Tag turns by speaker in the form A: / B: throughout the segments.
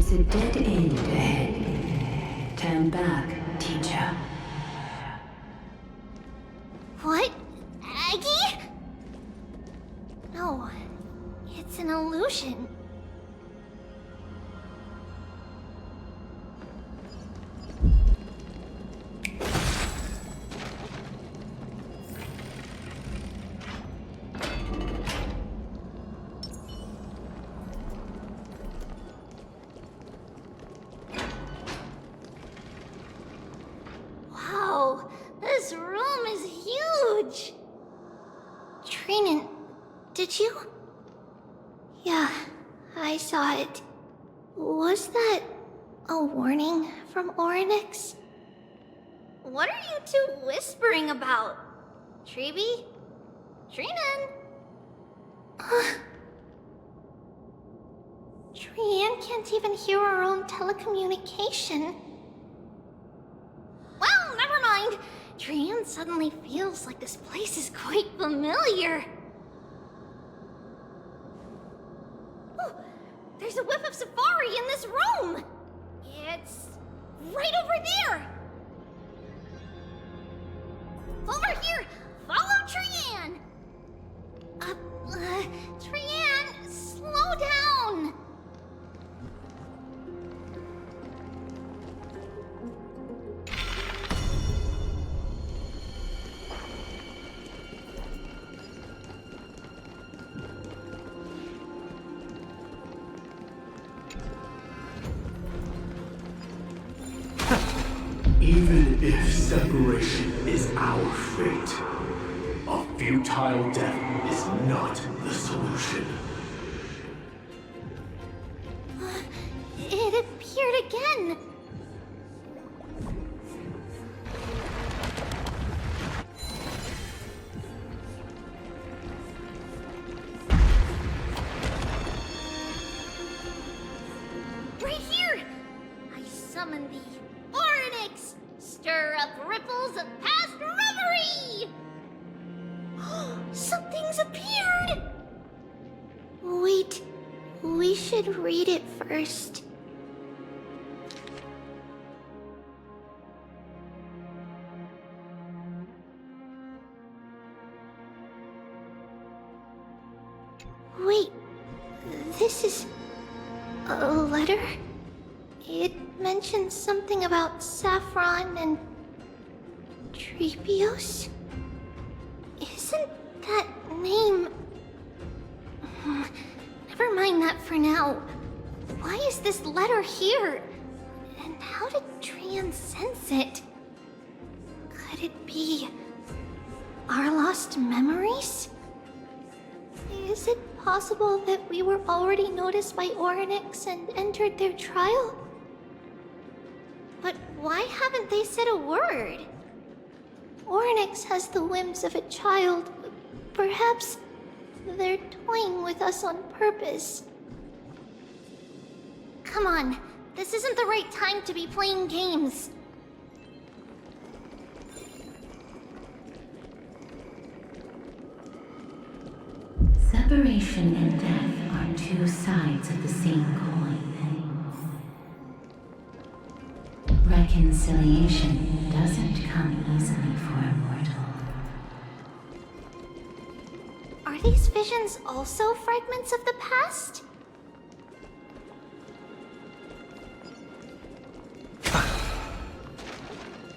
A: It's a dead end ahead. Turn back, teacher.
B: What? Aggie? No, it's an illusion. Wow, this room is huge. Trinan, did you? Yeah, I saw it. Was that a warning from Orynyx? What are you two whispering about? Tribbie? Trinan? Trian can't even hear our own telecommunication. Well, never mind. Trian suddenly feels like this place is quite familiar. Oh, there's a whiff of safari in this room. It's right over there. Over here! Follow Trian! Trian, slow down!
C: Even if separation is our fate, a futile death is not the solution.
B: It appeared again. Right here! I summon thee. Orynyx! Stir up ripples of past reverie! Something's appeared! Wait, we should read it first. Wait, this is a letter? It mentions something about Saffron and Treebios? Isn't that name... Never mind that for now. Why is this letter here? And how did Trian sense it? Could it be our lost memories? Is it possible that we were already noticed by Orynyx and entered their trial? But why haven't they said a word? Orynyx has the whims of a child. Perhaps they're toying with us on purpose. Come on, this isn't the right time to be playing games.
A: Separation and death are two sides of the same coin. Reconciliation doesn't come easily for a mortal.
B: Are these visions also fragments of the past?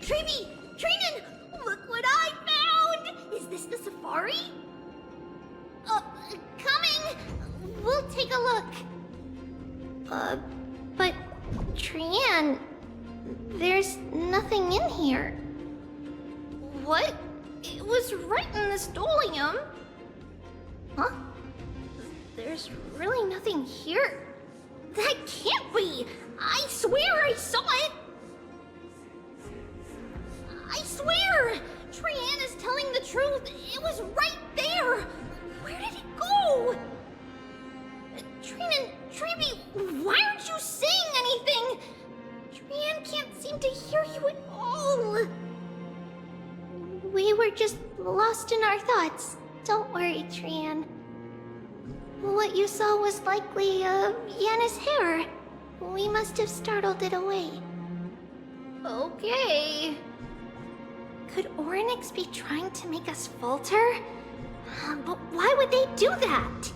B: Tribbie! Trinan! Look what I found! Is this the safari? Coming! We'll take a look. But Trian, there's nothing in here. What? It was right in the stolium. Huh? There's really nothing here. That can't be! I swear I saw it! I swear! Trian is telling the truth. It was right there! Where did it go? Trinan, Tribbie, why aren't you saying anything? Trian can't seem to hear you at all. We were just lost in our thoughts. Don't worry, Trian. What you saw was likely, Yanna's hair. We must have startled it away. Okay. Could Orynyx be trying to make us falter? But why would they do that?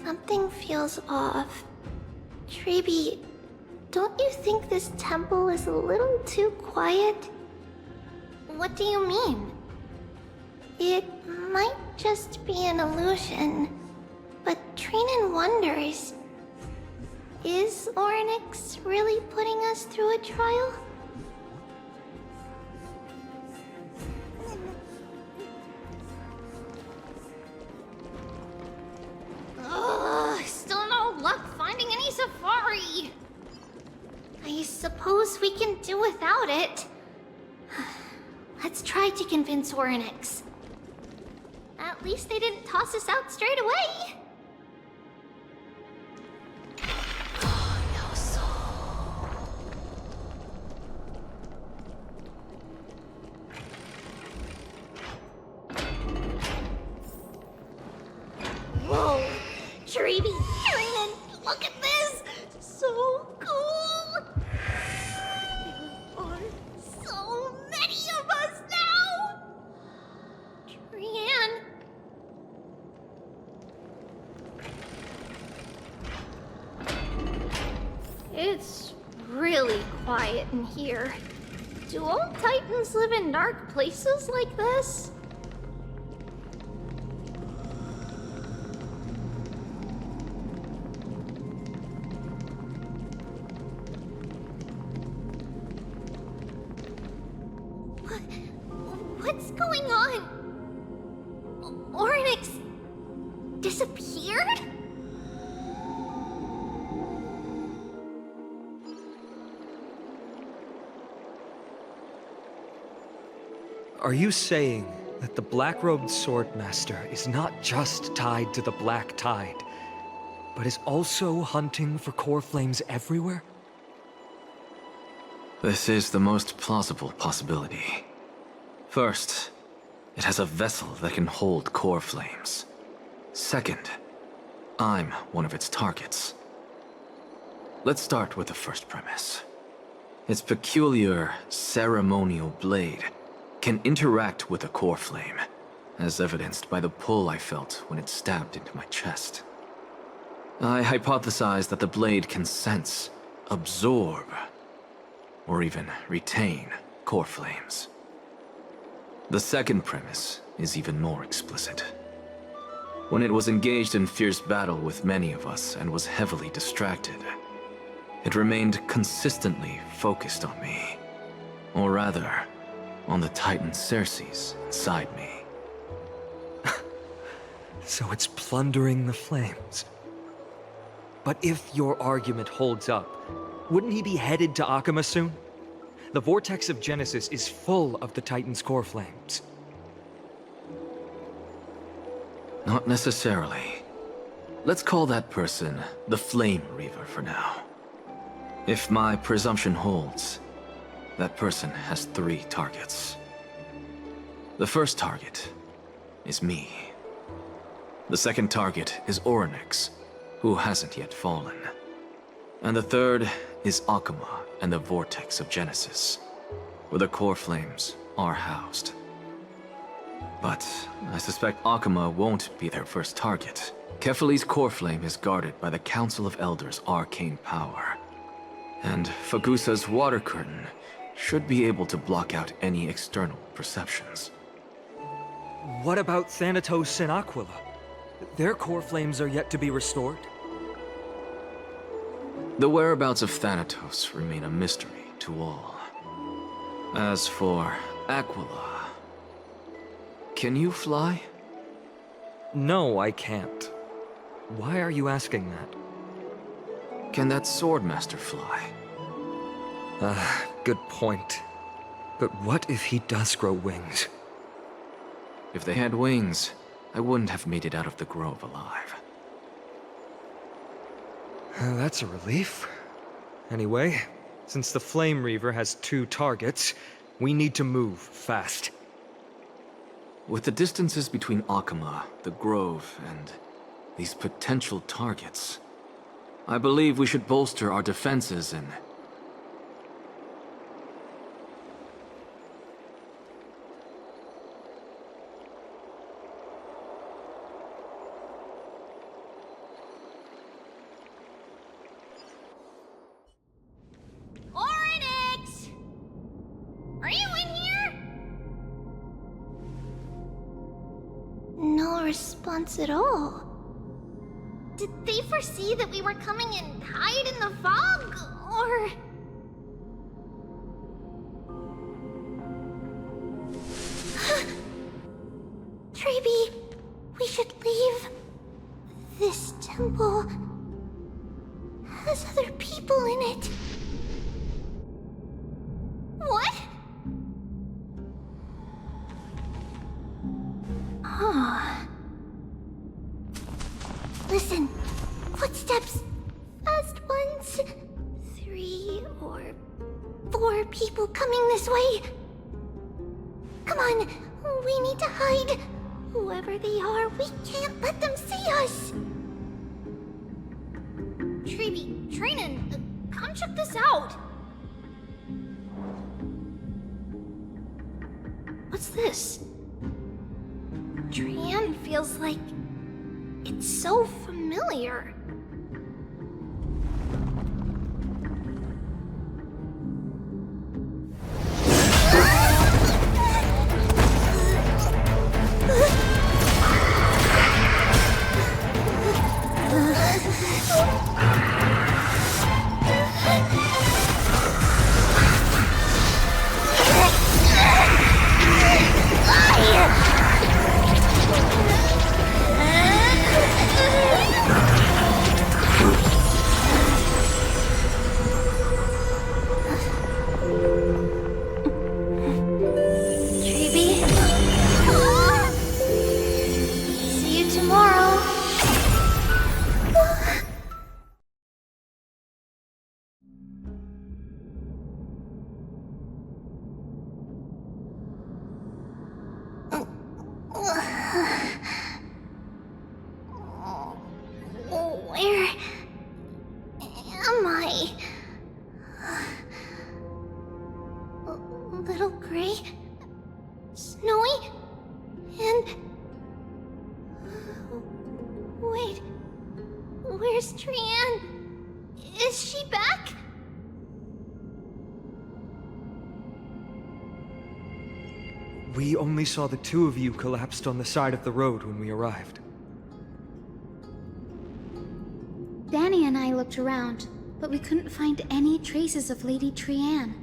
B: Something feels off. Tribbie, don't you think this temple is a little too quiet? What do you mean? It might just be an illusion, but Trinan wonders, is Orynyx really putting us through a trial? Still no luck finding any safari. I suppose we can do without it. Let's try to convince Orynyx. At least they didn't toss us out straight away. Whoa, Tribbie, Trinan, look at this! So cool! There are so many of us now! Trian. It's really quiet in here. Do all Titans live in dark places like this? What's going on? Orynyx disappeared?
D: Are you saying that the black-robed swordmaster is not just tied to the Black Tide, but is also hunting for core flames everywhere?
E: This is the most plausible possibility. First, it has a vessel that can hold core flames. Second, I'm one of its targets. Let's start with the first premise. Its peculiar ceremonial blade can interact with a core flame, as evidenced by the pull I felt when it stabbed into my chest. I hypothesize that the blade can sense, absorb, or even retain core flames. The second premise is even more explicit. When it was engaged in fierce battle with many of us and was heavily distracted, it remained consistently focused on me. Or rather, on the Titan Circes inside me.
D: So it's plundering the flames. But if your argument holds up, wouldn't he be headed to Akama soon? The vortex of Genesis is full of the Titan's core flames.
E: Not necessarily. Let's call that person the Flame Reaver for now. If my presumption holds, that person has 3 targets. The first target is me. The second target is Orynyx, who hasn't yet fallen. And the third is Akama and the Vortex of Genesis, where the core flames are housed. But I suspect Akama won't be their first target. Kefali's core flame is guarded by the Council of Elders' arcane power. And Fagusa's water curtain should be able to block out any external perceptions.
D: What about Thanatos and Aquila? Their core flames are yet to be restored.
E: The whereabouts of Thanatos remain a mystery to all. As for Aquila, can you fly?
D: No, I can't. Why are you asking that?
E: Can that Swordmaster fly?
D: Good point. But what if he does grow wings?
E: If they had wings, I wouldn't have made it out of the grove alive.
D: That's a relief. Anyway, since the Flame Reaver has 2 targets, we need to move fast.
E: With the distances between Akama, the grove, and these potential targets, I believe we should bolster our defenses and...
B: Oryx! Are you in here? No response at all. Did they foresee that we were coming and hide in the fog, or... Tribbie, we should leave. This temple has other people in it. What? Oh. Listen, footsteps. Fast ones. 3 or 4 people coming this way. Come on, we need to hide. Whoever they are, we can't let them see us. Tribbie, Trainon, come check this out. What's this? Trian feels like it's so familiar. Where am I? Little gray, snowy, and... Wait, where's Trian? Is she back?
D: We only saw the 2 of you collapsed on the side of the road when we arrived.
F: Danny and I looked around, but we couldn't find any traces of Lady Trian.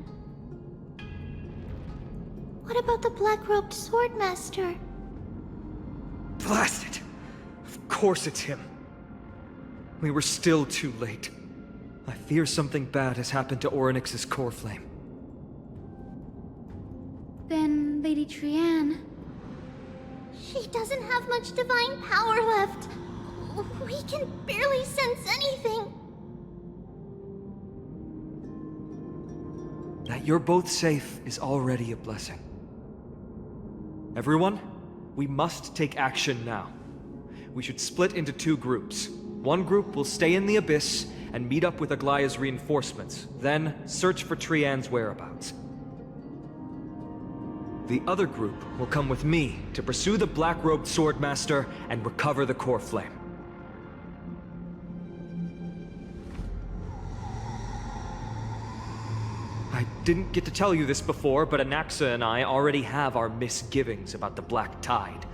B: What about the black-robed swordmaster?
D: Blast it! Of course it's him. We were still too late. I fear something bad has happened to Oryx's core flame.
F: Then Lady Trian...
B: She doesn't have much divine power left. We can barely sense anything.
D: That you're both safe is already a blessing. Everyone, we must take action now. We should split into 2 groups. One group will stay in the Abyss and meet up with Aglaya's reinforcements, then search for Trian's whereabouts. The other group will come with me to pursue the black-robed swordmaster and recover the core flame. I didn't get to tell you this before, but Anaxa and I already have our misgivings about the Black Tide,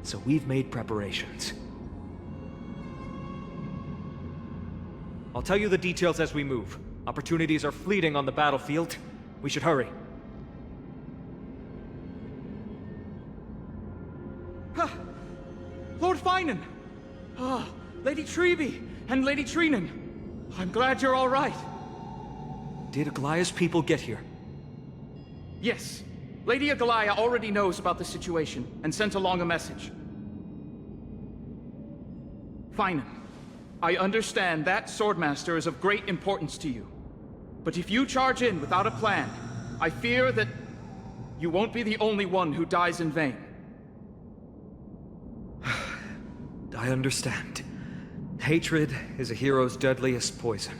D: so we've made preparations. I'll tell you the details as we move. Opportunities are fleeting on the battlefield. We should hurry.
G: Lord Phainon! Lady Tribbie and Lady Trainon. I'm glad you're all right.
D: Did Aglaya's people get here?
G: Yes. Lady Aglaya already knows about the situation and sent along a message. Phainon, I understand that Swordmaster is of great importance to you. But if you charge in without a plan, I fear that you won't be the only one who dies in vain.
D: I understand. Hatred is a hero's deadliest poison.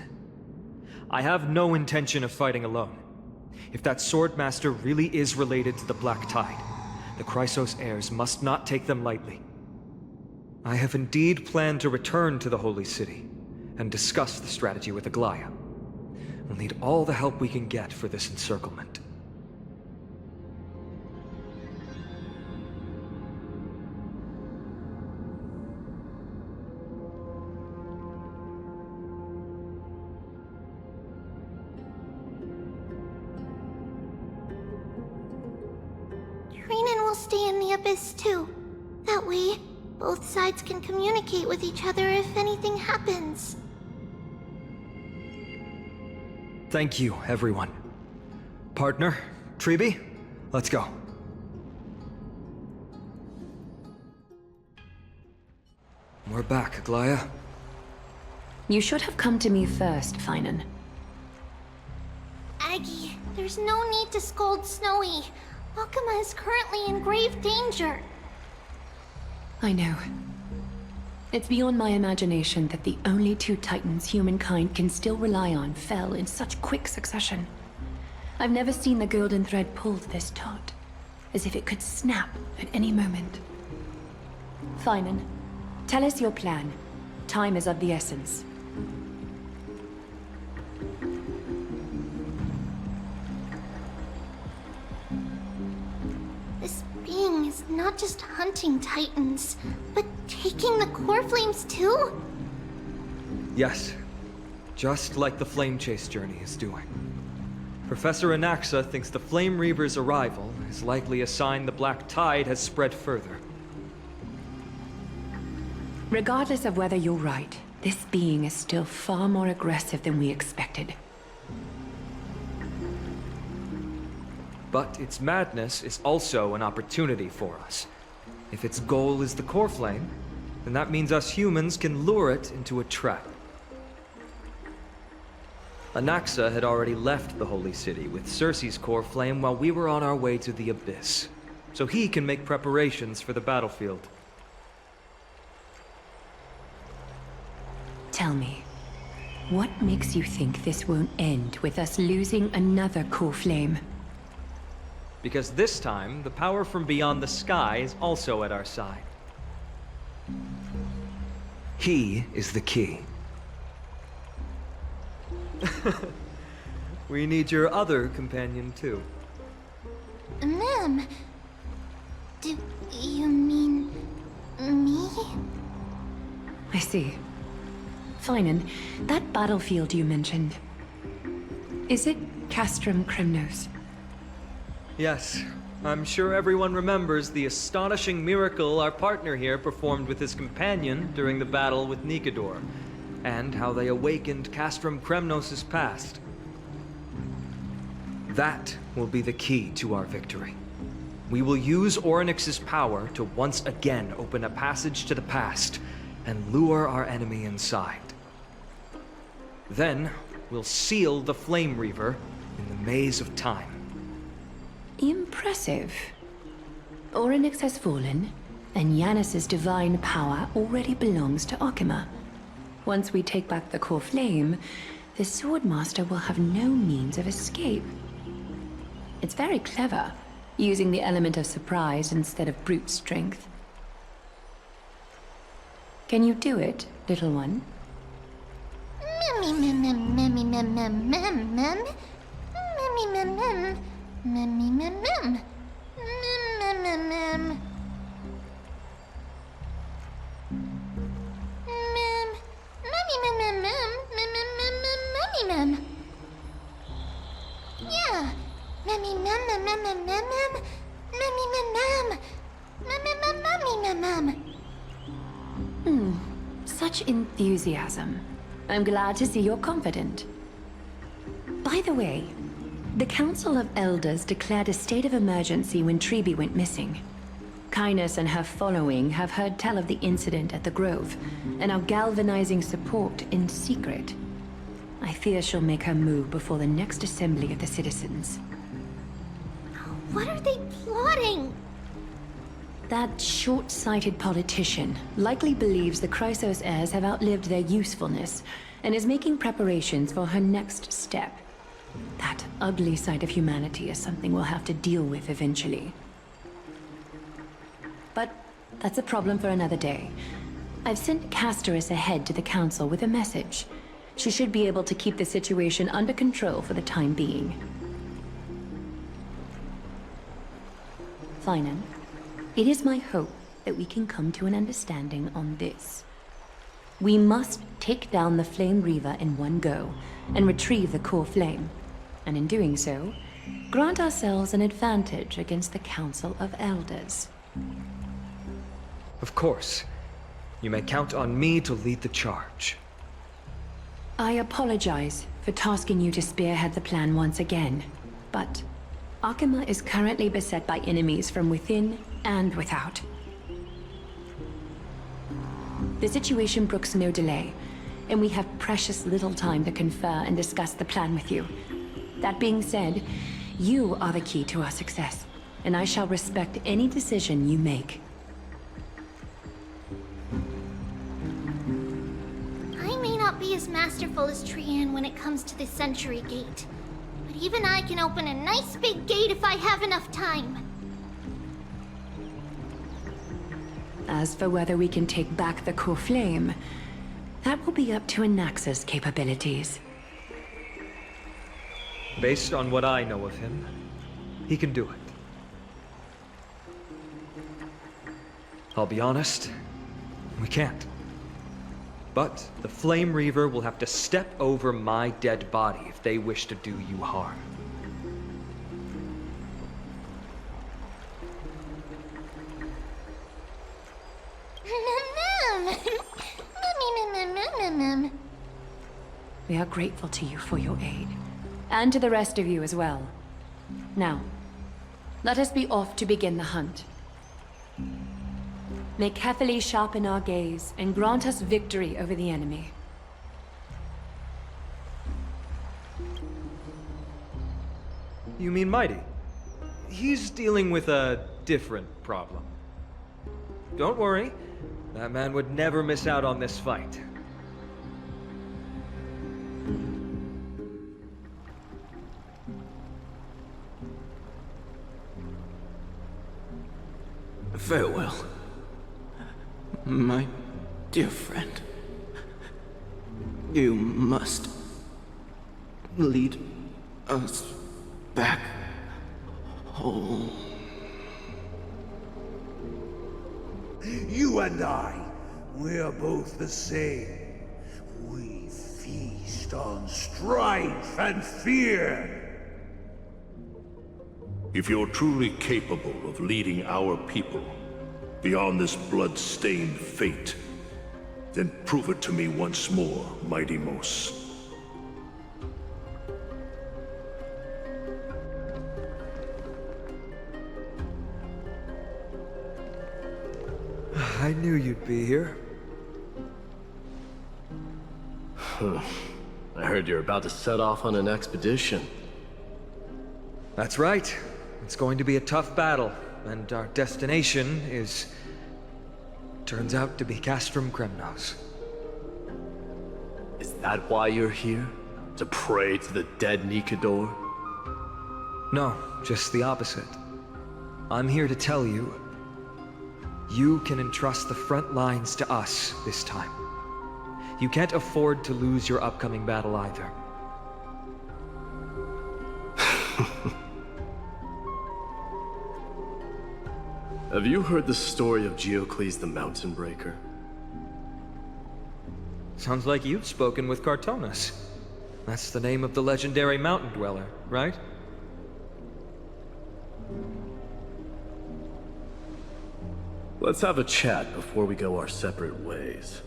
D: I have no intention of fighting alone. If that Swordmaster really is related to the Black Tide, the Chrysos heirs must not take them lightly. I have indeed planned to return to the Holy City and discuss the strategy with Aglaya. We'll need all the help we can get for this encirclement.
B: Phainon will stay in the Abyss too. That way, both sides can communicate with each other if anything happens.
D: Thank you, everyone. Partner, Tribbie, let's go. We're back, Aglaya.
A: You should have come to me first, Phainon.
B: Aggie, there's no need to scold Snowy. Akuma is currently in grave danger.
A: I know. It's beyond my imagination that the only two titans humankind can still rely on fell in such quick succession. I've never seen the golden thread pulled this taut, as if it could snap at any moment. Phainon, tell us your plan. Time is of the essence.
B: This being is not just hunting titans, but taking the core flames too?
D: Yes, just like the Flame Chase journey is doing. Professor Anaxa thinks the Flame Reaver's arrival is likely a sign the Black Tide has spread further.
A: Regardless of whether you're right, this being is still far more aggressive than we expected.
D: But its madness is also an opportunity for us. If its goal is the core flame, then that means us humans can lure it into a trap. Anaxa had already left the Holy City with Circe's core flame while we were on our way to the Abyss, so he can make preparations for the battlefield.
A: Tell me, what makes you think this won't end with us losing another core flame?
D: Because this time, the power from beyond the sky is also at our side. He is the key. We need your other companion, too.
B: Ma'am, do you mean me?
A: I see. Phainon, that battlefield you mentioned, is it Castrum Kremnos?
D: Yes, I'm sure everyone remembers the astonishing miracle our partner here performed with his companion during the battle with Nikador, and how they awakened Castrum Kremnos' past. That will be the key to our victory. We will use Orynyx's power to once again open a passage to the past and lure our enemy inside. Then, we'll seal the Flame Reaver in the maze of time.
A: Impressive. Orynyx has fallen, and Yanis's divine power already belongs to Akuma. Once we take back the core flame, the Swordmaster will have no means of escape. It's very clever, using the element of surprise instead of brute strength. Can you do it, little one? Such enthusiasm. I'm glad to see you're confident. By the way, the Council of Elders declared a state of emergency when Tribbie went missing. Kainos and her following have heard tell of the incident at the Grove, and are galvanizing support in secret. I fear she'll make her move before the next assembly of the citizens.
B: What are they plotting?
A: That short-sighted politician likely believes the Chrysos heirs have outlived their usefulness and is making preparations for her next step. That ugly side of humanity is something we'll have to deal with eventually. But that's a problem for another day. I've sent Castorice ahead to the Council with a message. She should be able to keep the situation under control for the time being. Phainon, it is my hope that we can come to an understanding on this. We must take down the Flame Reaver in one go and retrieve the core flame. And in doing so, grant ourselves an advantage against the Council of Elders.
D: Of course. You may count on me to lead the charge.
A: I apologize for tasking you to spearhead the plan once again, but Akuma is currently beset by enemies from within and without. The situation brooks no delay, and we have precious little time to confer and discuss the plan with you. That being said, you are the key to our success, and I shall respect any decision you make.
B: I may not be as masterful as Trian when it comes to the Century Gate, but even I can open a nice big gate if I have enough time.
A: As for whether we can take back the core flame, that will be up to Anaxa's capabilities.
D: Based on what I know of him, he can do it. I'll be honest, we can't. But the Flame Reaver will have to step over my dead body if they wish to do you harm.
A: We are grateful to you for your aid, and to the rest of you as well. Now, let us be off to begin the hunt. May carefully sharpen our gaze and grant us victory over the enemy.
D: You mean mydei? He's dealing with a different problem. Don't worry, that man would never miss out on this fight.
C: Farewell, my dear friend. You must lead us back home.
H: You and I, we're both the same. We feast on strife and fear.
I: If you're truly capable of leading our people beyond this blood-stained fate, then prove it to me once more, mighty Mos.
D: I knew you'd be here.
J: I heard you're about to set off on an expedition.
D: That's right. It's going to be a tough battle, and our destination turns out to be Castrum Kremnos.
J: Is that why you're here? To pray to the dead Nikador?
D: No, just the opposite. I'm here to tell you, you can entrust the front lines to us this time. You can't afford to lose your upcoming battle either.
J: Have you heard the story of Geocles the Mountain Breaker?
D: Sounds like you've spoken with Cartonus. That's the name of the legendary mountain dweller, right?
J: Let's have a chat before we go our separate ways.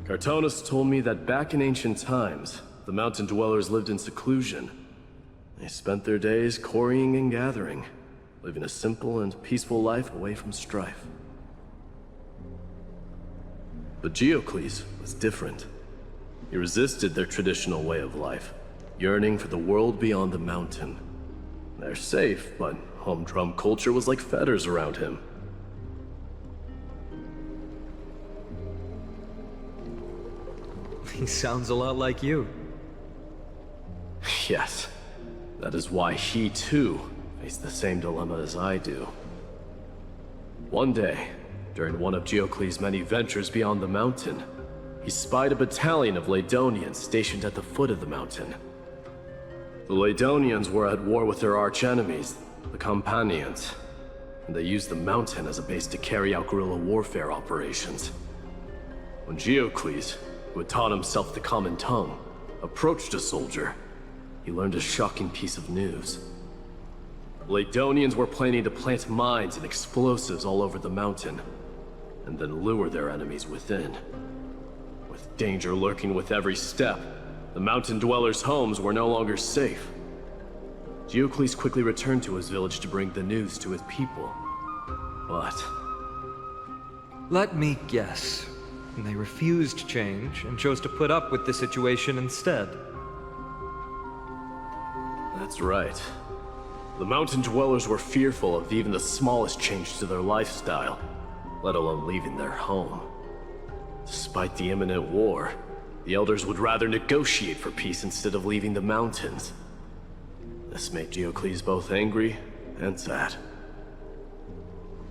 J: Cartonus told me that back in ancient times, the mountain dwellers lived in seclusion. They spent their days quarrying and gathering, living a simple and peaceful life away from strife. But Geocles was different. He resisted their traditional way of life, yearning for the world beyond the mountain. They're safe, but Humdrum culture was like fetters around him.
D: He sounds a lot like you.
J: Yes. That is why he, too, faced the same dilemma as I do. One day, during one of Geocles' many ventures beyond the mountain, he spied a battalion of Ladonians stationed at the foot of the mountain. The Ladonians were at war with their arch-enemies, the Companions, and they used the mountain as a base to carry out guerrilla warfare operations. When Geocles, who had taught himself the common tongue, approached a soldier, he learned a shocking piece of news. Ladonians were planning to plant mines and explosives all over the mountain, and then lure their enemies within. With danger lurking with every step, the mountain dwellers' homes were no longer safe. Geocles quickly returned to his village to bring the news to his people. But...
D: let me guess. They refused change and chose to put up with the situation instead.
J: that's right. The mountain dwellers were fearful of even the smallest change to their lifestyle, let alone leaving their home. Despite the imminent war, the elders would rather negotiate for peace instead of leaving the mountains. This made Geocles both angry and sad.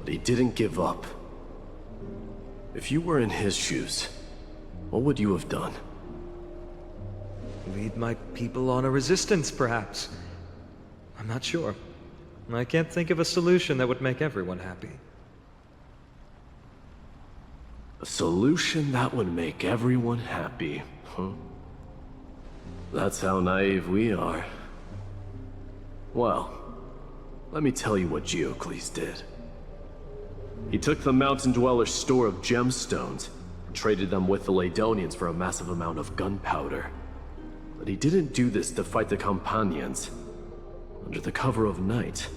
J: But he didn't give up. If you were in his shoes, what would you have done?
D: Lead my people on a resistance, perhaps. I'm not sure. I can't think of a solution that would make everyone happy.
J: A solution that would make everyone happy, huh? That's how naive we are. Well, let me tell you what Geocles did. He took the mountain dwellers' store of gemstones and traded them with the Ladonians for a massive amount of gunpowder. But he didn't do this to fight the Companions. Under the cover of night,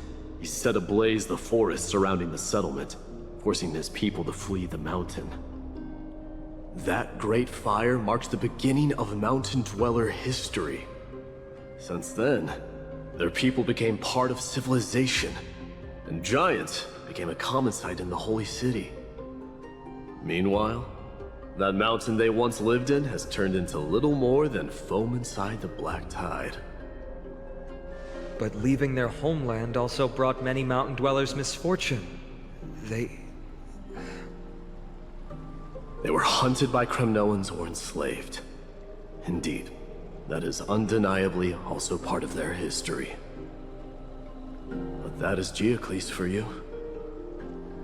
J: he set ablaze the forest surrounding the settlement, forcing his people to flee the mountain. That great fire marked the beginning of mountain dweller history. Since then, their people became part of civilization, and giants became a common sight in the holy city. Meanwhile, that mountain they once lived in has turned into little more than foam inside the black tide.
D: But leaving their homeland also brought many mountain dwellers misfortune. They
J: were hunted by Kremnoans or enslaved. Indeed, that is undeniably also part of their history. But that is Geocles for you.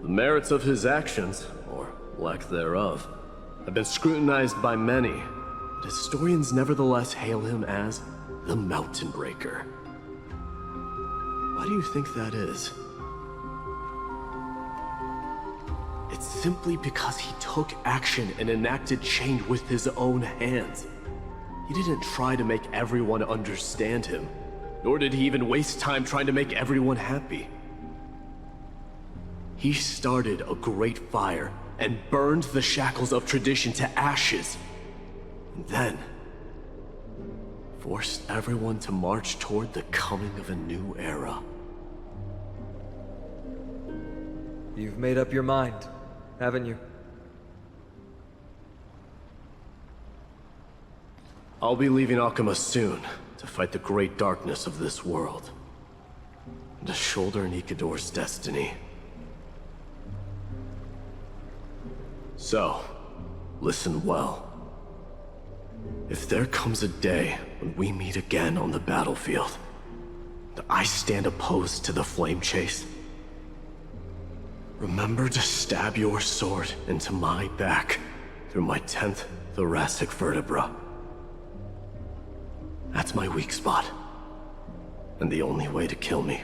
J: The merits of his actions, or lack thereof, have been scrutinized by many, but historians nevertheless hail him as the Mountain Breaker. Why do you think that is? It's simply because he took action and enacted change with his own hands. He didn't try to make everyone understand him, nor did he even waste time trying to make everyone happy. He started a great fire and burned the shackles of tradition to ashes, and then forced everyone to march toward the coming of a new era.
D: You've made up your mind, haven't you?
J: I'll be leaving Akuma soon to fight the great darkness of this world, and to shoulder Nikador's destiny. So, listen well. If there comes a day when we meet again on the battlefield, and I stand opposed to the flame chase, remember to stab your sword into my back through my 10th thoracic vertebra. That's my weak spot, and the only way to kill me.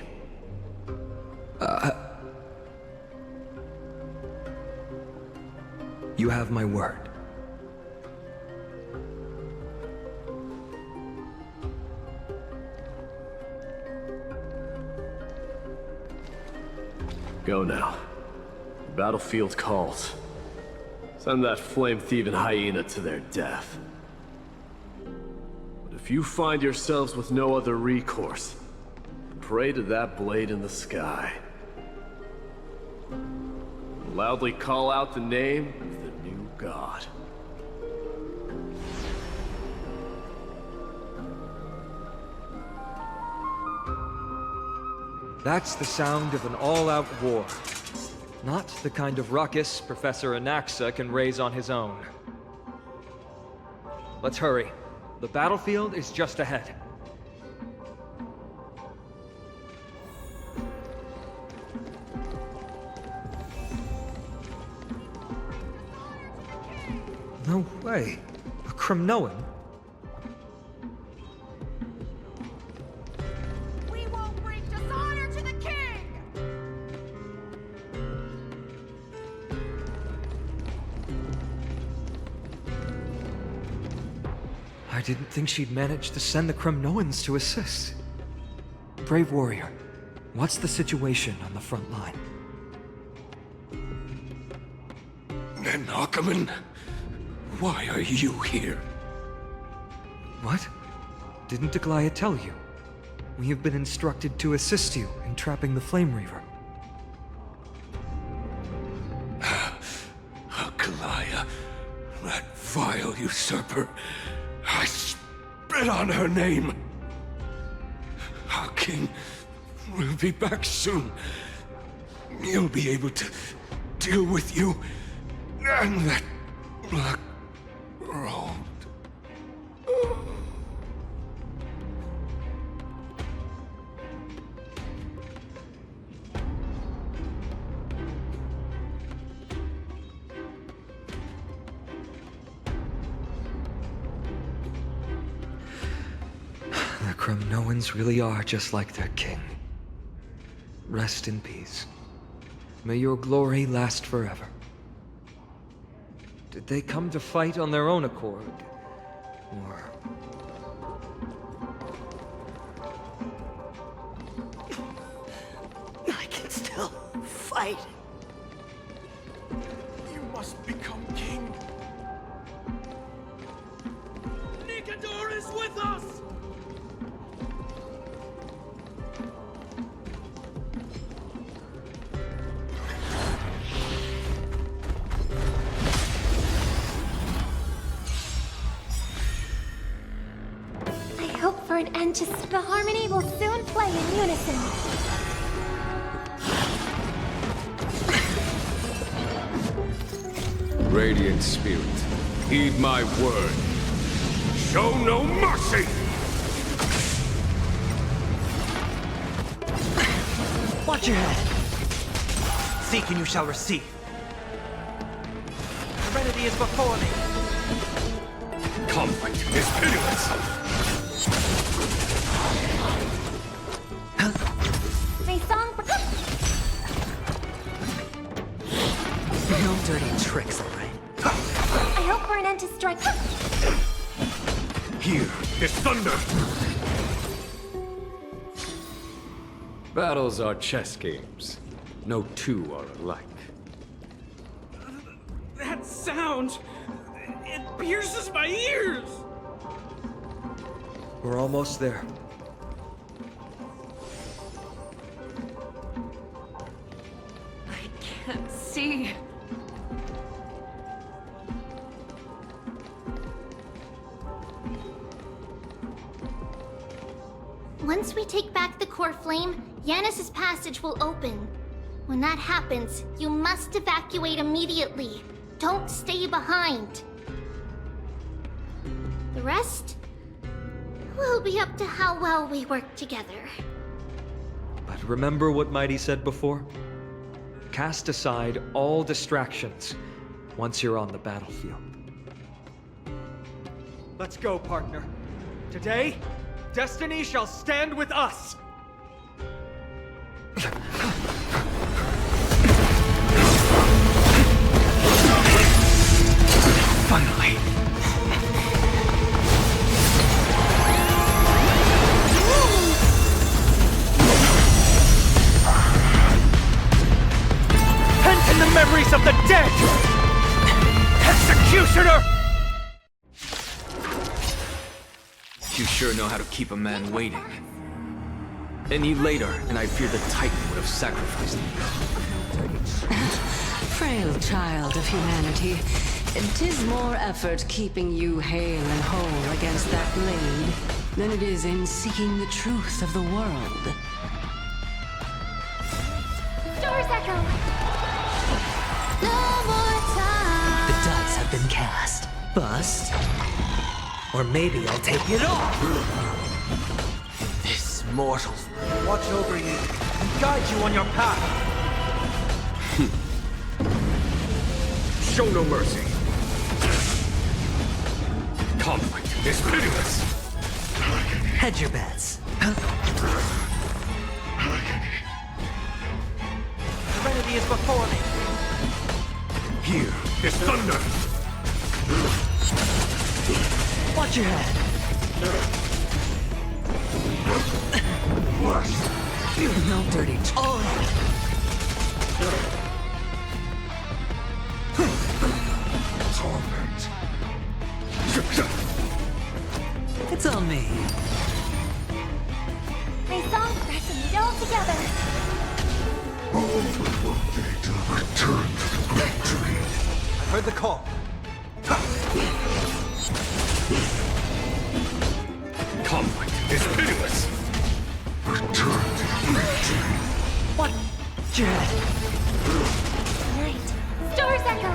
D: You have my word.
J: Go now. The battlefield calls. Send that flame-thieving hyena to their death. But if you find yourselves with no other recourse, pray to that blade in the sky. Loudly call out the name of the new god.
D: That's the sound of an all-out war. Not the kind of ruckus Professor Anaxa can raise on his own. Let's hurry. The battlefield is just ahead. No way. A Kremnoan?
K: We won't bring dishonor to the king!
D: I didn't think she'd manage to send the Kremnoans to assist. Brave warrior, what's the situation on the front line?
H: Nakaman, why are you here?
D: What? Didn't Deglaya tell you? We have been instructed to assist you in trapping the Flame Reaver.
H: Deglaya, that vile usurper. I spit on her name. Our king will be back soon. He'll be able to deal with you and that black road.
D: The Kremnoans really are just like their king. Rest in peace. May your glory last forever. Did they come to fight on their own accord? Or...
H: I can still fight. You must become king.
K: Nikador is with us!
B: I hope for an end to the harmony will soon play in unison.
C: Radiant Spirit, heed my word. Show no mercy!
L: Watch your head. Seek and you shall receive. Serenity is before me.
C: Conflict is pitiless!
L: No dirty tricks, alright?
B: I hope for an end to strike.
C: Here is thunder!
M: Battles are chess games. No two are alike.
K: That sound! It pierces my ears!
D: We're almost there.
A: I can't see.
B: Once we take back the core flame, Yanis's passage will open. When that happens, you must evacuate immediately. Don't stay behind. The rest will be up to how well we work together.
D: But remember what Mighty said before? Cast aside all distractions once you're on the battlefield.
L: Let's go, partner. Today, destiny shall stand with us!
E: Finally!
L: Pent in the memories of the dead! Executioner!
E: You sure know how to keep a man waiting. Any later, and I fear the Titan would have sacrificed me.
N: Frail child of humanity, 'tis more effort keeping you hale and whole against that blade than it is in seeking the truth of the world.
B: Doors echo! No more time!
O: The dice have been cast. Bust. Or maybe I'll take it off!
E: This mortal.
L: Watch over you and guide you on your path.
M: Show no mercy. Conflict is pitiless.
O: Hedge your bets.
L: Serenity is before me.
M: Here is thunder.
O: Watch your head. No dirty. Oh.
I: Torment.
O: It's on me.
B: Phainon, press and all together.
I: All but one day to return to the great tree.
L: I heard the call.
M: Conflict is pitiless.
I: Return to the great tree.
O: What? Your head.
B: Right. Doors echo!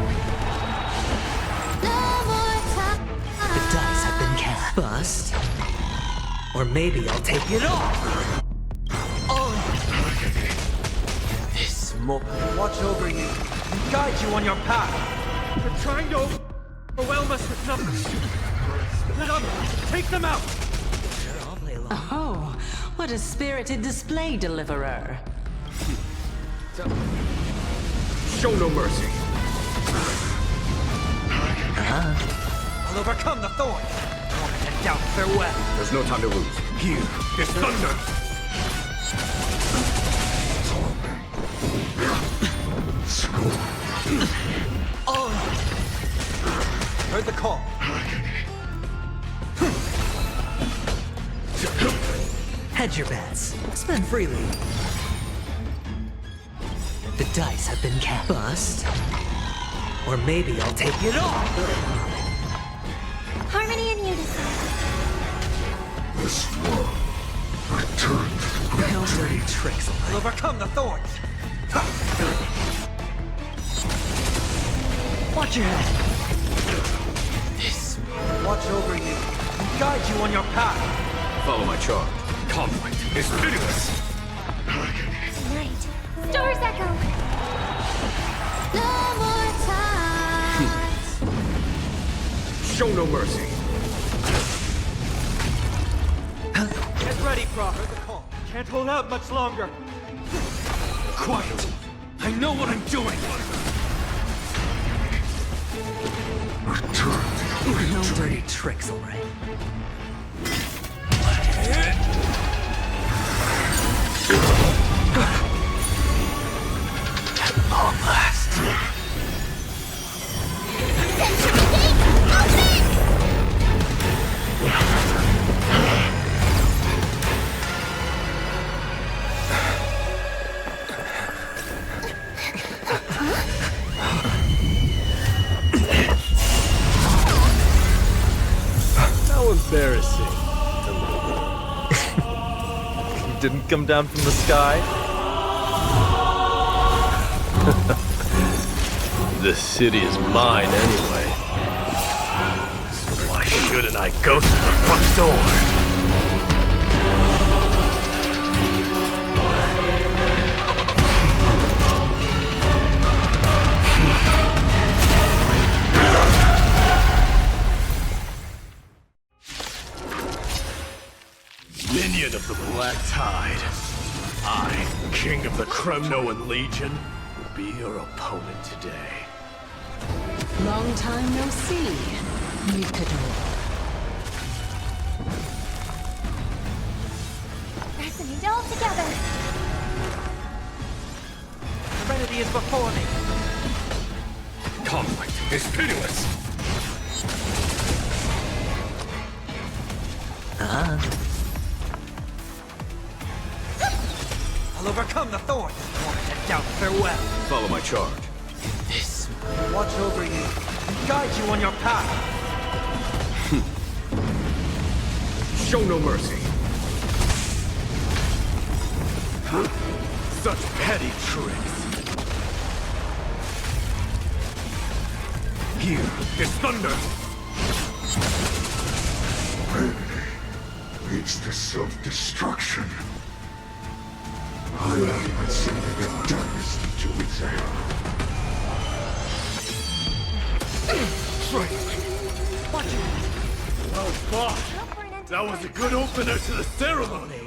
B: No more time!
O: The dice have been cast. Bust. Or maybe I'll take it off. Oh.
E: This more.
L: Watch over you and guide you on your path. They're trying to overwhelm us with numbers. Split up. Take them out.
O: I'll play along.
N: Oh, what a spirited display, Deliverer.
M: Show no mercy.
L: I'll overcome the thorns. Torment and doubt, farewell.
M: There's no time to lose. Here is thunder.
O: Oh.
L: Heard the call.
O: Hedge your bets. Spend freely. The dice have been cast. Bust. Or maybe I'll take it off.
B: Harmony and unison.
I: This one. Return to the great
O: No
I: tree.
O: dirty tricks.
L: I'll overcome the thorns.
O: Watch your head.
E: This.
L: Watch over you and guide you on your path.
M: Follow my charge. Conflict is pitiless.
B: Right. Doors echo! No more time!
M: Show no mercy.
L: Get ready, Prof. Heard the call. Can't hold out much longer.
M: Quiet. I know what I'm doing.
I: Return to the great
O: No
I: tree.
O: dirty tricks, alright.
E: At long last.
J: How embarrassing.
D: You didn't come down from the sky?
J: This city is mine anyway. So why shouldn't I go through the front door? Minion of the Black Tide. I, King of the Kremnoan Legion, will be your opponent today.
N: Long time no see, Mikador.
B: Resonate all together!
L: Serenity is before me.
M: Conflict is pitiless.
L: I'll overcome the thorns and warrant a doubt farewell.
M: Follow my charge.
L: This will watch over you and guide you on your path.
M: Show no mercy.
C: Such petty tricks.
M: Here is thunder.
H: Vanity leads to self-destruction. I am sending a dynasty to its end.
L: Watch it.
C: Oh, fuck. That was a good opener to the ceremony.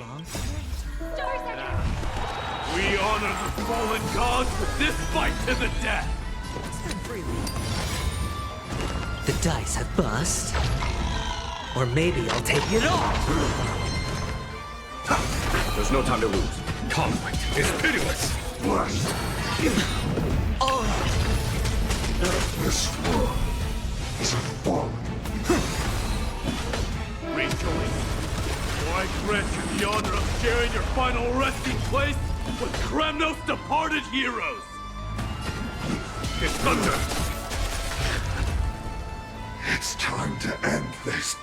C: We honor the fallen gods with this fight to the death.
O: The dice have bust. Or maybe I'll take it off.
M: There's no time to lose. Conflict is pitiless.
H: Blast. This world is a fallen.
C: Rejoice. For I grant you the honor of sharing your final resting place with Kremnos' departed heroes.
M: It's thunder.
H: It's time to end this.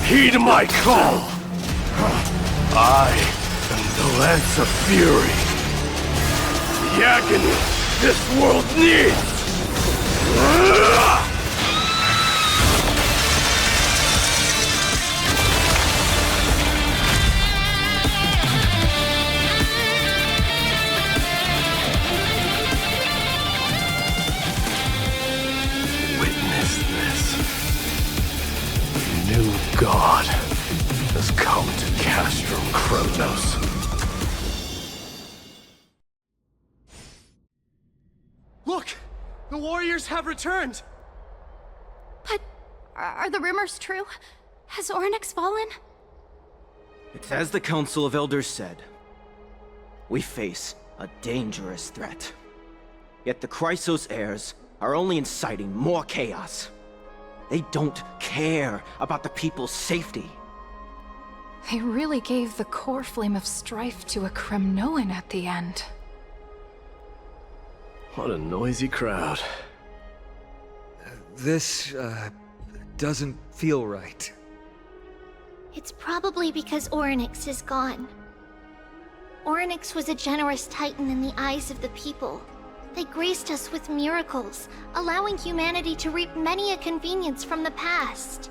C: Heed my call! I am the Lance of Fury. The agony this world needs! Witness this. New god has come to Castro Kremnos.
J: Look! The warriors have returned!
B: But are the rumors true? Has Ornyx fallen?
P: It's as the Council of Elders said. We face a dangerous threat. Yet the Chrysos heirs are only inciting more chaos. They don't care about the people's safety.
Q: They really gave the core flame of strife to a Kremnoan at the end.
J: What a noisy crowd.
D: This, doesn't feel right.
B: It's probably because Ornyx is gone. Ornyx was a generous titan in the eyes of the people. They graced us with miracles, allowing humanity to reap many a convenience from the past.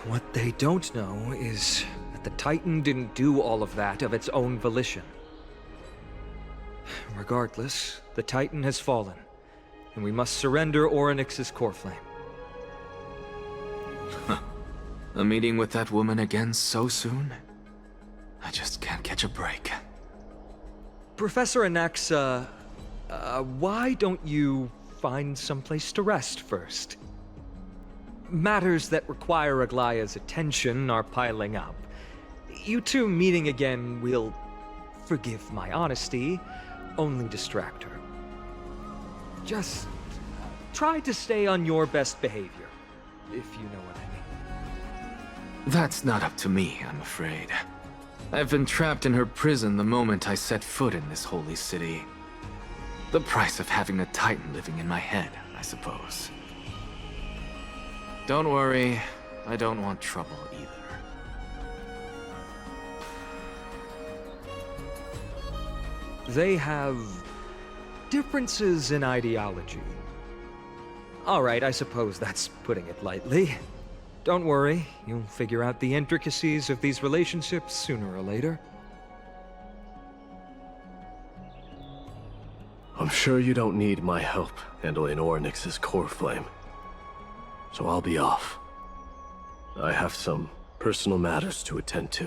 D: What they don't know is that the Titan didn't do all of that of its own volition. Regardless, the Titan has fallen, and we must surrender Ornyx's core flame.
E: A meeting with that woman again so soon? I just can't catch a break.
D: Professor Anaxa, why don't you find someplace to rest first? Matters that require Aglaya's attention are piling up. You two meeting again will, forgive my honesty, only distract her. Just try to stay on your best behavior, if you know what I mean.
E: That's not up to me, I'm afraid. I've been trapped in her prison the moment I set foot in this holy city. The price of having a Titan living in my head, I suppose. Don't worry, I don't want trouble either.
D: They have differences in ideology. Alright, I suppose that's putting it lightly. Don't worry, you'll figure out the intricacies of these relationships sooner or later.
J: I'm sure you don't need my help handling Ornyx's core flame. so I'll be off. I have some personal matters to attend to.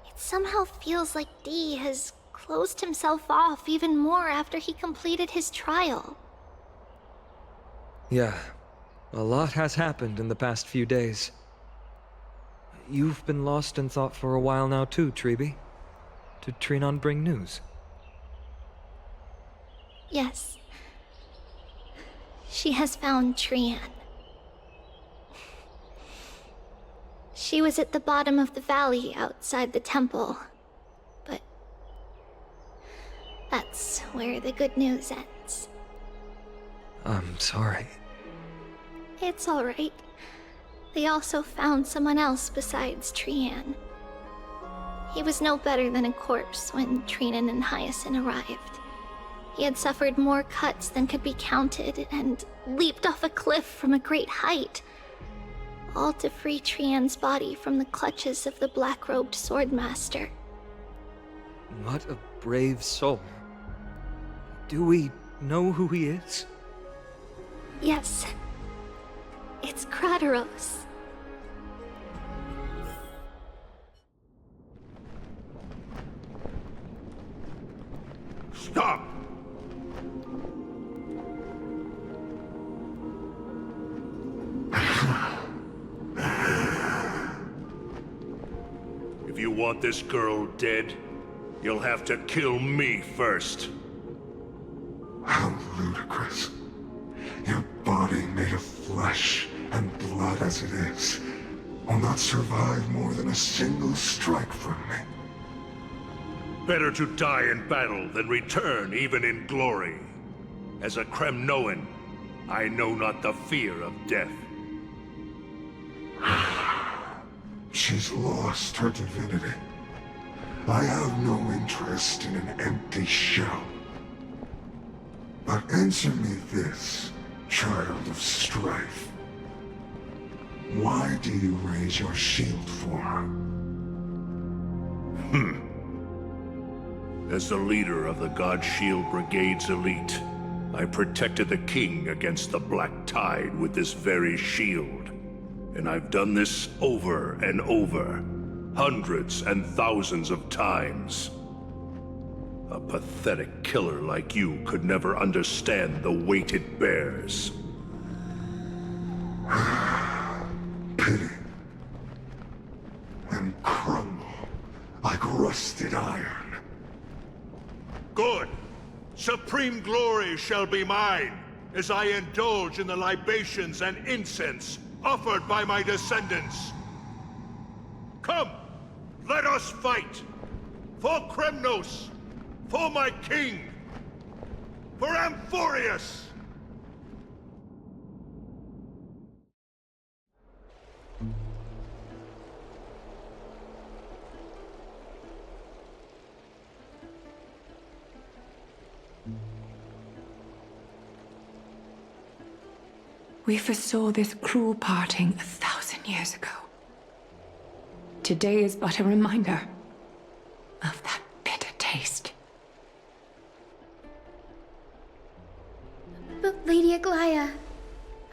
B: It somehow feels like D has closed himself off even more after he completed his trial.
D: Yeah, a lot has happened in the past few days. You've been lost in thought for a while now too, Tribbie. Did Trinon bring news?
B: Yes. She has found Trian. She was at the bottom of the valley outside the temple, but that's where the good news ends.
D: I'm sorry.
B: It's alright. They also found someone else besides Trian. He was no better than a corpse when Trinan and Hyacine arrived. He had suffered more cuts than could be counted and leaped off a cliff from a great height, all to free Trian's body from the clutches of the black-robed swordmaster.
D: What a brave soul. Do we know who he is?
B: Yes. It's Crateros.
I: Stop! If you want this girl dead, you'll have to kill me first.
R: How ludicrous. Your body made of flesh and blood as it is will not survive more than a single strike from me.
I: Better to die in battle than return even in glory. As a Kremnoan, I know not the fear of death.
R: She's lost her divinity. I have no interest in an empty shell. But answer me this, child of strife. Why do you raise your shield for her?
I: As the leader of the God Shield Brigade's elite, I protected the king against the Black Tide with this very shield. And I've done this over and over, hundreds and thousands of times. A pathetic killer like you could never understand the weight it bears.
R: Pity. And crumble like rusted iron.
I: Good. Supreme glory shall be mine, as I indulge in the libations and incense offered by my descendants. Come, let us fight! For Kremnos! For my king! For Amphoreus!
A: We foresaw this cruel parting 1,000 years ago. Today is but a reminder of that bitter taste.
F: But Lady Aglaya,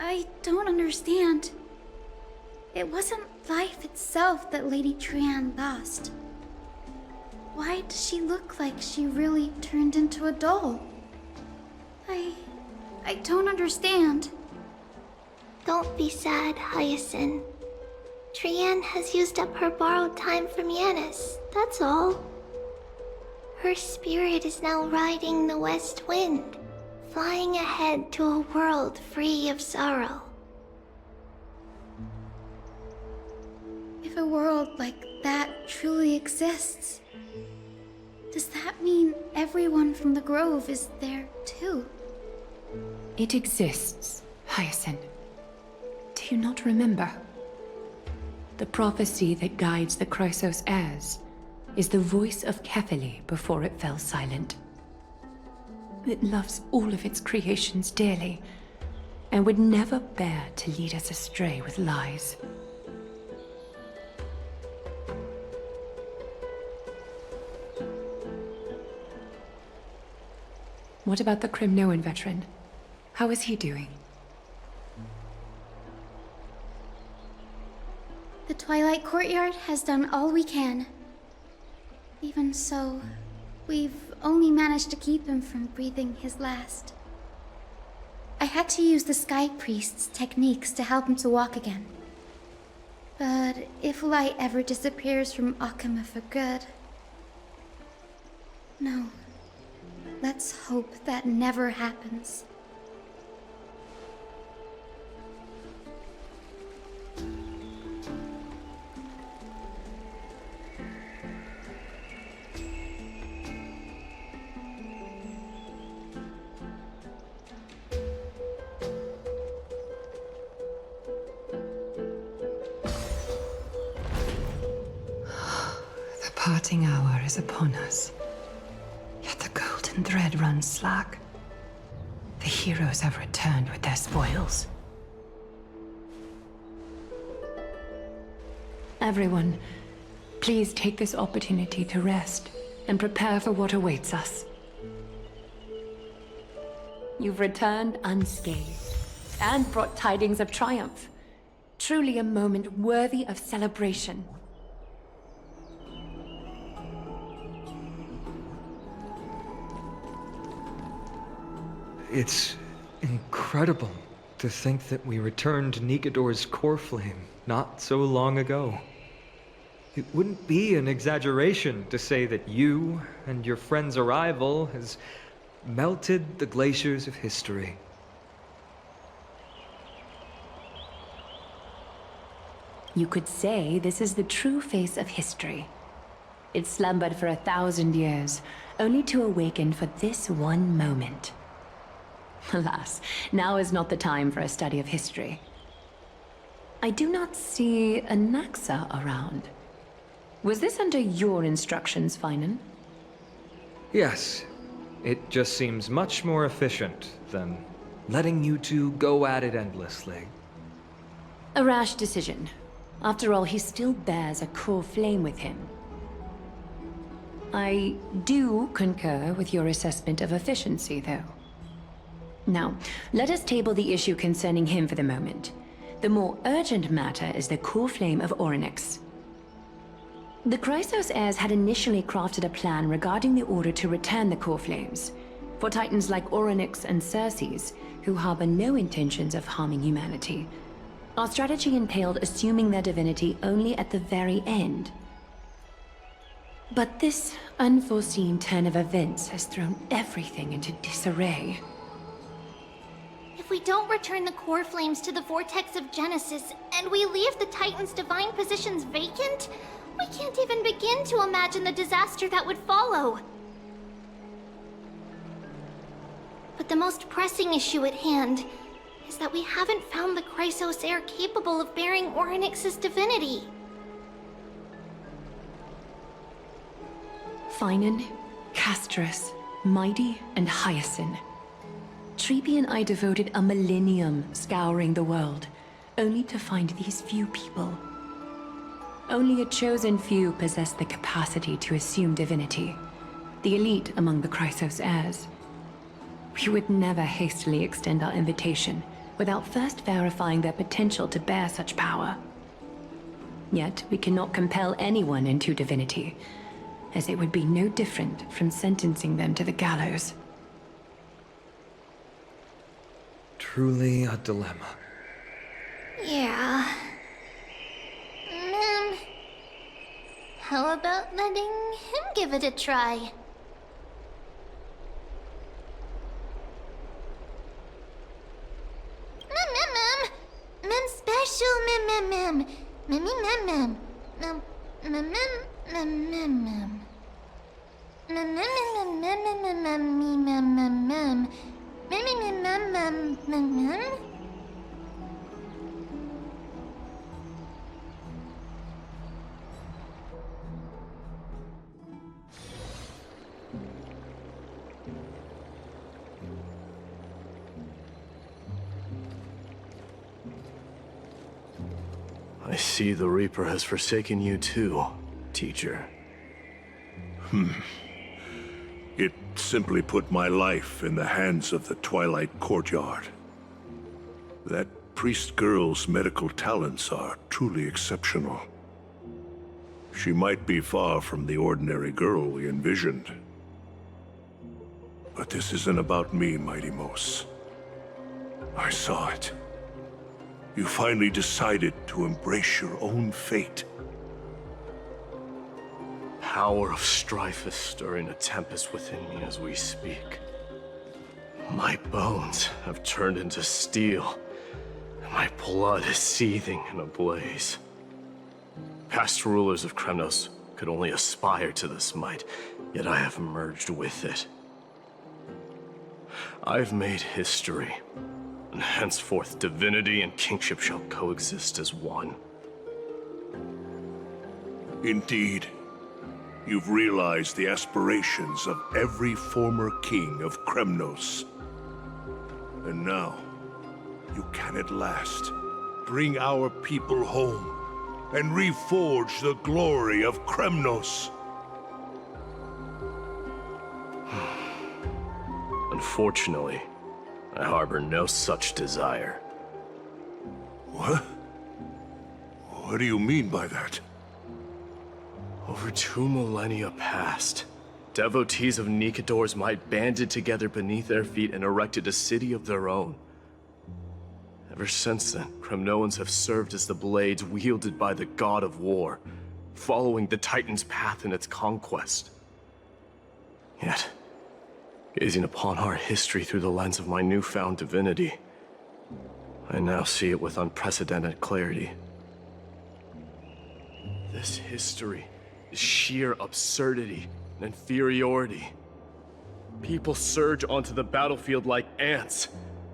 F: I don't understand. It wasn't life itself that Lady Trian lost. Why does she look like she really turned into a doll? I don't understand.
B: Don't be sad, Hyacine. Trian has used up her borrowed time from Yanis, that's all. Her spirit is now riding the west wind, flying ahead to a world free of sorrow.
F: If a world like that truly exists, does that mean everyone from the Grove is there too?
A: It exists, Hyacine. Do you not remember? The prophecy that guides the Chrysos heirs is the voice of Kefili before it fell silent. It loves all of its creations dearly, and would never bear to lead us astray with lies. What about the Cremnoan veteran? How is he doing?
F: The Twilight Courtyard has done all we can. Even so, we've only managed to keep him from breathing his last. I had to use the Sky Priest's techniques to help him to walk again. But if light ever disappears from Akama for good... No. Let's hope that never happens.
A: The parting hour is upon us. Yet the golden thread runs slack. The heroes have returned with their spoils. Everyone, please take this opportunity to rest and prepare for what awaits us. You've returned unscathed and brought tidings of triumph. Truly a moment worthy of celebration.
D: It's incredible to think that we returned Nikador's core flame not so long ago. It wouldn't be an exaggeration to say that you and your friend's arrival has melted the glaciers of history.
A: You could say this is the true face of history. It slumbered for 1,000 years, only to awaken for this one moment. Alas, now is not the time for a study of history. I do not see a anaxa around. Was this under your instructions, phainon?
D: Yes. It just seems much more efficient than letting you two go at it endlessly.
A: A rash decision. After all, he still bears a core flame with him. I do concur with your assessment of efficiency, though. Now, let us table the issue concerning him for the moment. The more urgent matter is the core flame of Orynyx. The Chrysos heirs had initially crafted a plan regarding the order to return the core flames. For titans like Orynyx and Circes, who harbor no intentions of harming humanity, our strategy entailed assuming their divinity only at the very end. But this unforeseen turn of events has thrown everything into disarray.
B: If we don't return the core flames to the vortex of Genesis, and we leave the Titan's divine positions vacant, we can't even begin to imagine the disaster that would follow. But the most pressing issue at hand is that we haven't found the Chrysos heir capable of bearing Orynyx's divinity.
A: phainon, castorice, mydei, and hyacine. Tribbie and I devoted a millennium scouring the world, only to find these few people. Only a chosen few possess the capacity to assume divinity, the elite among the Chrysos heirs. We would never hastily extend our invitation without first verifying their potential to bear such power. Yet we cannot compel anyone into divinity, as it would be no different from sentencing them to the gallows.
D: Truly a dilemma.
B: Yeah. How about letting him give it a try? Mem special mem.
J: I see the Reaper has forsaken you too, teacher.
I: It simply put my life in the hands of the Twilight Courtyard. That priest girl's medical talents are truly exceptional. She might be far from the ordinary girl we envisioned. But this isn't about me, mydei. I saw it. You finally decided to embrace your own fate.
J: Power of strife is stirring a tempest within me as we speak. My bones have turned into steel, and my blood is seething in a blaze. Past rulers of Kremnos could only aspire to this might, yet I have merged with it. I've made history, and henceforth divinity and kingship shall coexist as one.
I: Indeed. You've realized the aspirations of every former king of Kremnos. And now, you can at last bring our people home and reforge the glory of Kremnos.
J: Unfortunately, I harbor no such desire.
I: What? What do you mean by that?
J: Over 2 millennia past, devotees of Nikador's might banded together beneath their feet and erected a city of their own. Ever since then, Kremnoans have served as the blades wielded by the god of war, following the Titan's path in its conquest. Yet, gazing upon our history through the lens of my newfound divinity, I now see it with unprecedented clarity. This history is sheer absurdity and inferiority. People surge onto the battlefield like ants,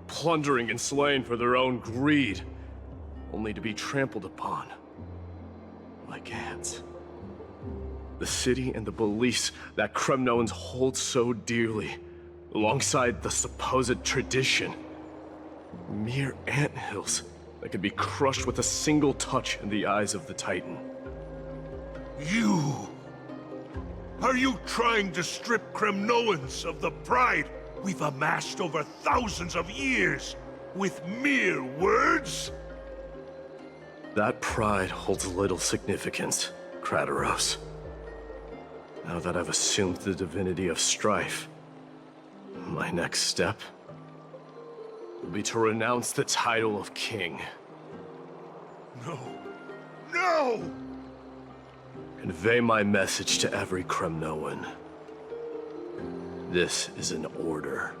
J: plundering and slaying for their own greed, only to be trampled upon like ants. The city and the beliefs that Kremnoans hold so dearly, alongside the supposed tradition, mere anthills that could be crushed with a single touch in the eyes of the Titan.
I: You! Are you trying to strip Kremnoans of the pride we've amassed over thousands of years with mere words?
J: That pride holds little significance, Kratoros. Now that I've assumed the divinity of strife, my next step will be to renounce the title of king.
I: No! No!
J: Convey my message to every Kremnoan. This is an order.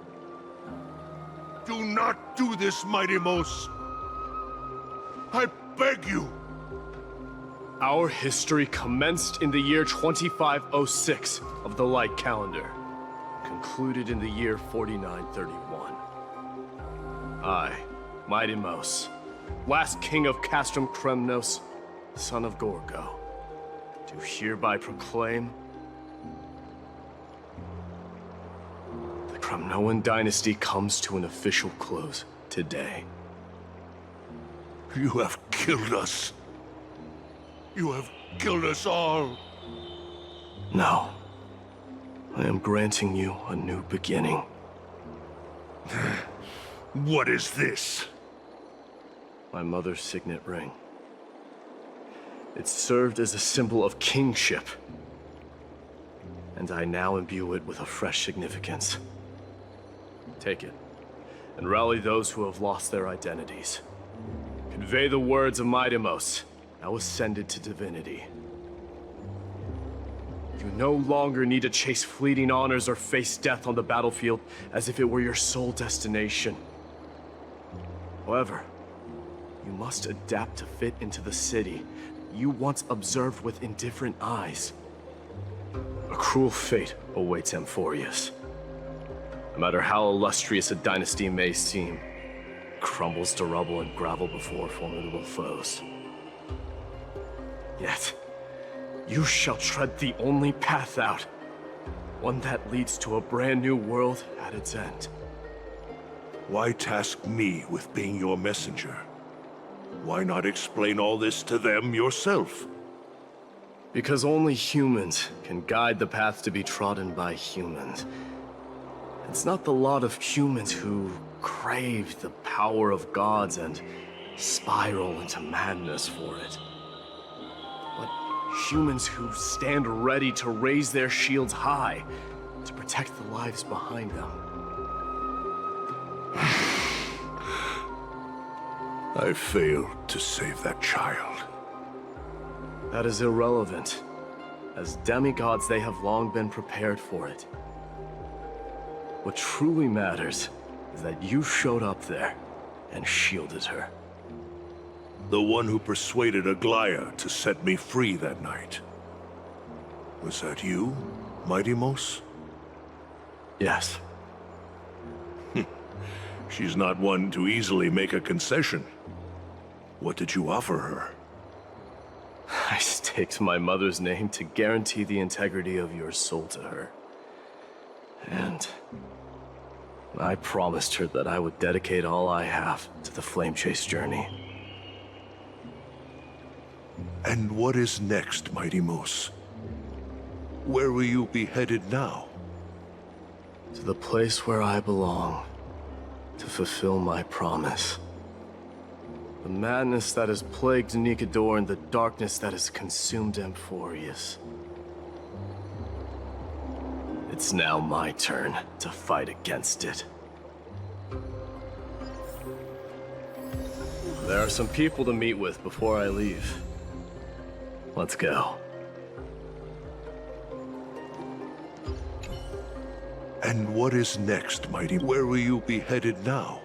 I: Do not do this, mydei. I beg you!
J: Our history commenced in the year 2506 of the Light Calendar, concluded in the year 4931. I, mydei, last king of Castrum Kremnos, son of Gorgo, do hereby proclaim the Kremnoan dynasty comes to an official close today.
I: You have killed us. You have killed us all.
J: No. I am granting you a new beginning.
I: What is this?
J: My mother's signet ring. It served as a symbol of kingship, and I now imbue it with a fresh significance. Take it, and rally those who have lost their identities. Convey the words of mydei, now ascended to divinity. You no longer need to chase fleeting honors or face death on the battlefield as if it were your sole destination. However, you must adapt to fit into the city you once observed with indifferent eyes. A cruel fate awaits Amphoreus. No matter how illustrious a dynasty may seem, it crumbles to rubble and gravel before formidable foes. Yet, you shall tread the only path out, one that leads to a brand new world at its end.
I: Why task me with being your messenger? Why not explain all this to them yourself?
J: Because only humans can guide the path to be trodden by humans. It's not the lot of humans who crave the power of gods and spiral into madness for it. But humans who stand ready to raise their shields high to protect the lives behind them.
I: I failed to save that child.
J: That is irrelevant. As demigods, they have long been prepared for it. What truly matters is that you showed up there and shielded her.
I: The one who persuaded Aglaya to set me free that night. Was that you, mydei?
J: Yes.
I: She's not one to easily make a concession. What did you offer her?
J: I staked my mother's name to guarantee the integrity of your soul to her. And I promised her that I would dedicate all I have to the Flame Chase journey.
I: And what is next, mydei? Where will you be headed now?
J: To the place where I belong, to fulfill my promise. The madness that has plagued Nikador and the darkness that has consumed Amphoreus. It's now my turn to fight against it. There are some people to meet with before I leave. Let's go.
I: And what is next, mydei? Where will you be headed now?